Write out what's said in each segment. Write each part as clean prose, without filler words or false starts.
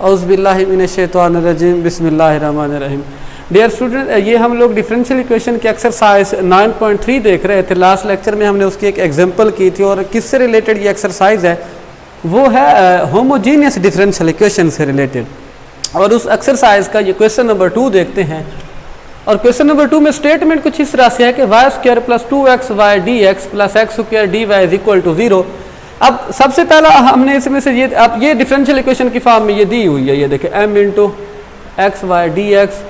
औज़ुबिल्लाहि मिनश्शैतानिर्रजीम बिस्मिल्लाहिर्रहमानिर्रहीम। Dear student, ये हम लोग डिफरेंशियल इक्वेशन की एक्सरसाइज 9.3 देख रहे थे। लास्ट लेक्चर में हमने उसकी एक एग्जांपल की थी और किससे रिलेटेड ये एक्सरसाइज है, वो है होमोजीनियस डिफरेंशियल इक्वेशन से रिलेटेड। और उस एक्सरसाइज का ये क्वेश्चन नंबर 2 देखते हैं। और क्वेश्चन नंबर 2 में स्टेटमेंट कुछ इस तरह से है कि y square plus 2xy dx plus x square dy is equal to 0। अब सबसे पहला हमने इसमें से ये, अब ये डिफरेंशियल इक्वेशन की फॉर्म में ये दी हुई है, ये देखें m into x y d x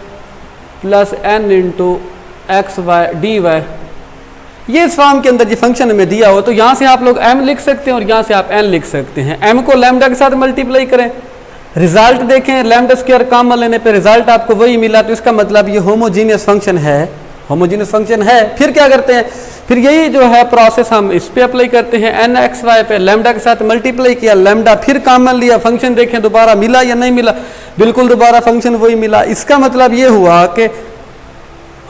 प्लस n into x y d y. ये इस फॉर्म के अंदर ये फंक्शन में दिया हो तो यहाँ से आप लोग m लिख सकते हैं और यहाँ से आप n लिख सकते हैं। m को लैम्डा के साथ मल्टीप्लाई करें, रिजल्ट देखें, लैम्डा स्क्वायर कॉमन लेने पे रिजल्ट आपको वही मिला, तो इसका मतलब ये होमोजीनियस फंक्शन है, होमोजीनियस फंक्शन है। फिर क्या करते हैं, फिर यही जो है प्रोसेस हम इस पे अप्लाई करते हैं। एन एक्स वाई पे लैम्डा के साथ मल्टीप्लाई किया, लैम्डा फिर कॉमन लिया, फंक्शन देखें दोबारा मिला या नहीं मिला, बिल्कुल दोबारा फंक्शन वही मिला। इसका मतलब ये हुआ कि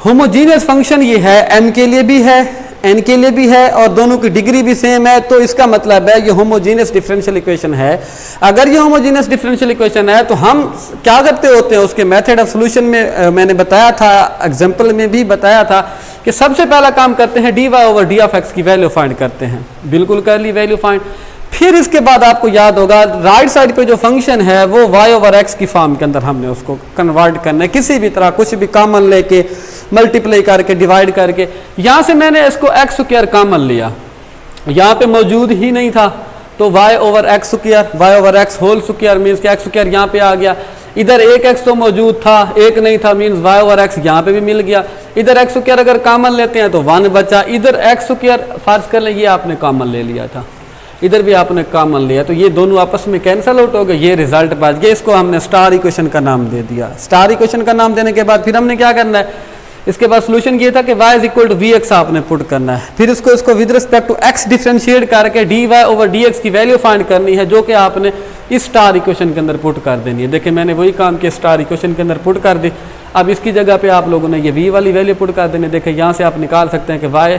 होमोजीनियस फंक्शन ये है, m के लिए भी है, n के लिए भी है और दोनों की डिग्री भी सेम है, तो इसका मतलब है ये होमोजीनियस डिफरेंशियल इक्वेशन है। अगर ये होमोजीनियस डिफरेंशियल इक्वेशन है तो हम क्या करते होते हैं, उसके मेथड ऑफ सॉल्यूशन में मैंने बताया था, एग्जांपल में भी बताया था कि सबसे पहला काम करते हैं dy over D of x की वैल्यू फाइंड करते हैं, बिल्कुल कर ली वैल्यू फाइंड। फिर इसके बाद आपको याद होगा राइट साइड पे जो फंक्शन है वो y ओवर एक्स की फॉर्म के अंदर हमने उसको कन्वर्ट करना है, किसी भी तरह कुछ भी कॉमन लेके मल्टीप्लाई करके डिवाइड करके। यहाँ से मैंने इसको एक्स स्क्वायर कॉमन लिया, यहाँ पे मौजूद ही नहीं था तो y over x square, y over x whole square means कि एक्स स्क्वायर यहाँ पे आ गया। इधर एक एक्स तो मौजूद था, एक नहीं था मीन्स y ओवर एक्स यहाँ पे भी मिल गया। इधर एक्स स्क्वायर अगर कॉमन लेते हैं तो 1 बचा, इधर एक्स स्क्वायर फर्ज कर लें ये आपने कॉमन ले लिया था, इधर भी आपने कॉमन लिया, तो ये दोनों आपस में कैंसिल आउट हो गए, ये रिजल्ट बच गया। इसको हमने स्टार इक्वेशन का नाम दे दिया। स्टार इक्वेशन का नाम देने के बाद फिर हमने क्या करना है, इसके बाद सोल्यूशन ये था कि y is equal to v x आपने पुट करना है। फिर इसको with respect to x differentiate करके dy ओवर dx की वैल्यू फाइंड करनी है, जो कि आपने इस स्टार इक्वेशन के अंदर पुट कर देनी है। देखिए मैंने वही काम किया, स्टार इक्वेशन के अंदर पुट कर दी। अब इसकी जगह पे आप लोगों ने ये v वाली वैल्यू पुट कर देनी है। देखिए यहाँ से आप निकाल सकते हैं कि y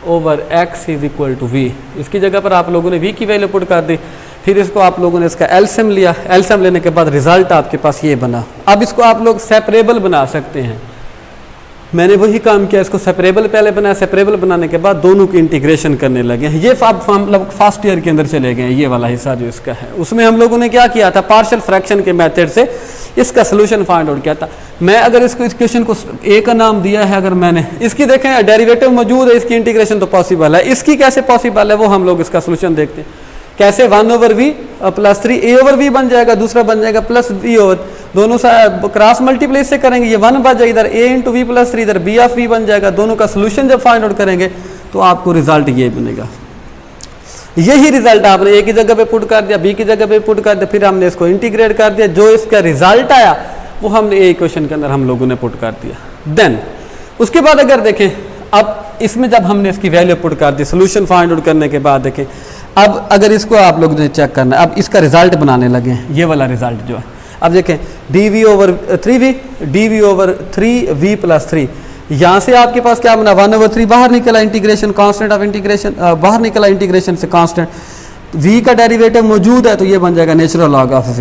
over x is equal to v, इसकी जगह पर आप लोगों ने v की वैल्यू पुट कर दी। फिर इसको आप लोगों ने इसका एलसीएम लिया, एलसीएम लेने के बाद रिजल्ट आपके पास ये बना। अब इसको आप लोग सेपरेबल बना सकते हैं, मैंने वही काम किया, इसको सेपरेबल पहले बनाया, सेपरेबल बनाने के बाद दोनों की इंटीग्रेशन करने लगे हैं। ये हम लोग फर्स्ट ईयर के अंदर चले गए हैं, ये वाला हिस्सा जो इसका है, उसमें हम लोगों ने क्या किया था, पार्शियल फ्रैक्शन के मेथड से इसका सोल्यूशन फाइंड आउट किया था। मैं अगर इसको इस क्वेश्चन को ए का नाम दिया है, अगर मैंने इसकी देखें डेरिवेटिव मौजूद है, इसकी इंटीग्रेशन तो पॉसिबल है, इसकी कैसे पॉसिबल है वो हम लोग इसका सोल्यूशन देखते हैं। कैसे 1 over v plus 3 a over v बन जाएगा, दूसरा बन जाएगा प्लस वी ओवर, दोनों क्रॉस मल्टीप्लाई से करेंगे, ये 1 बच जाएगा, इधर ए इंटू वी प्लस 3, इधर बी ऑफ वी बन जाएगा। दोनों का सोल्यूशन जब फाइंड आउट करेंगे तो आपको रिजल्ट ये बनेगा। यही रिजल्ट आपने ए की जगह पे पुट कर दिया, बी की जगह पे पुट कर दिया, फिर हमने इसको इंटीग्रेट कर दिया, जो इसका रिजल्ट आया वो हमने ए इक्वेशन के अंदर हम लोगों ने पुट कर दिया। देन उसके बाद अगर देखें, अब इसमें जब हमने इसकी वैल्यू पुट कर दी, सोल्यूशन फाइंड आउट करने के बाद देखें, अब अगर इसको आप लोग ने चेक करना है, अब इसका रिजल्ट बनाने लगे हैं, ये वाला रिजल्ट जो है, अब देखें D over 3v, D over 3v plus 3, यहाँ से आपके पास क्या बना, 1 ओवर 3 बाहर निकला, इंटीग्रेशन कांस्टेंट ऑफ इंटीग्रेशन बाहर निकला, इंटीग्रेशन से कांस्टेंट, v का डेरिवेटिव मौजूद है तो ये बन जाएगा नेचुरल लॉग ऑफ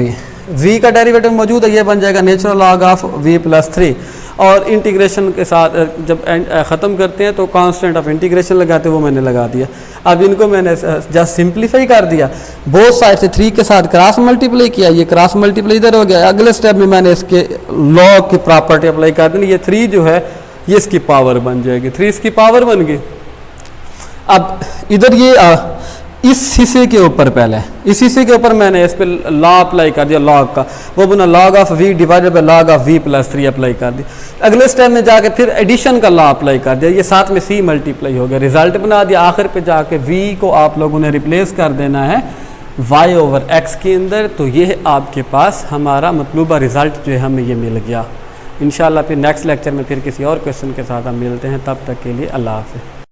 v का डेरिवेटिव मौजूद है, ये बन जाएगा natural log of v plus 3। और इंटीग्रेशन के साथ जब ख़त्म करते हैं तो कांस्टेंट ऑफ इंटीग्रेशन लगाते हैं, वो मैंने लगा दिया। अब इनको मैंने जस्ट सिंप्लीफाई कर दिया, बोथ साइड से 3 के साथ क्रॉस मल्टीप्लाई किया, ये क्रॉस मल्टीप्लाई इधर हो गया। अगले स्टेप में मैंने इसके लॉग की प्रॉपर्टी अप्लाई कर दी, ये 3 जो है ये इसकी पावर बन जाएगी, 3 इसकी पावर बन गई। अब इधर ये इस हिस्से के ऊपर, पहले इस हिस्से के ऊपर मैंने इस पर लॉ अप्लाई कर दिया, लॉग का, वो बना log of v divided by log of v plus 3 apply कर दी। अगले स्टेप में जाके फिर एडिशन का लॉ अप्लाई कर दिया, ये साथ में c मल्टीप्लाई हो गया, रिजल्ट बना दिया। आखिर पे जाके v को आप लोगों ने रिप्लेस कर देना है y ओवर x के अंदर, तो ये आपके पास हमारा मतलूबा रिजल्ट जो है हमें ये मिल गया। इंशाल्लाह फिर नेक्स्ट लेक्चर में फिर किसी और क्वेश्चन के साथ हम मिलते हैं, तब तक के लिए अल्लाह हाफ़िज़।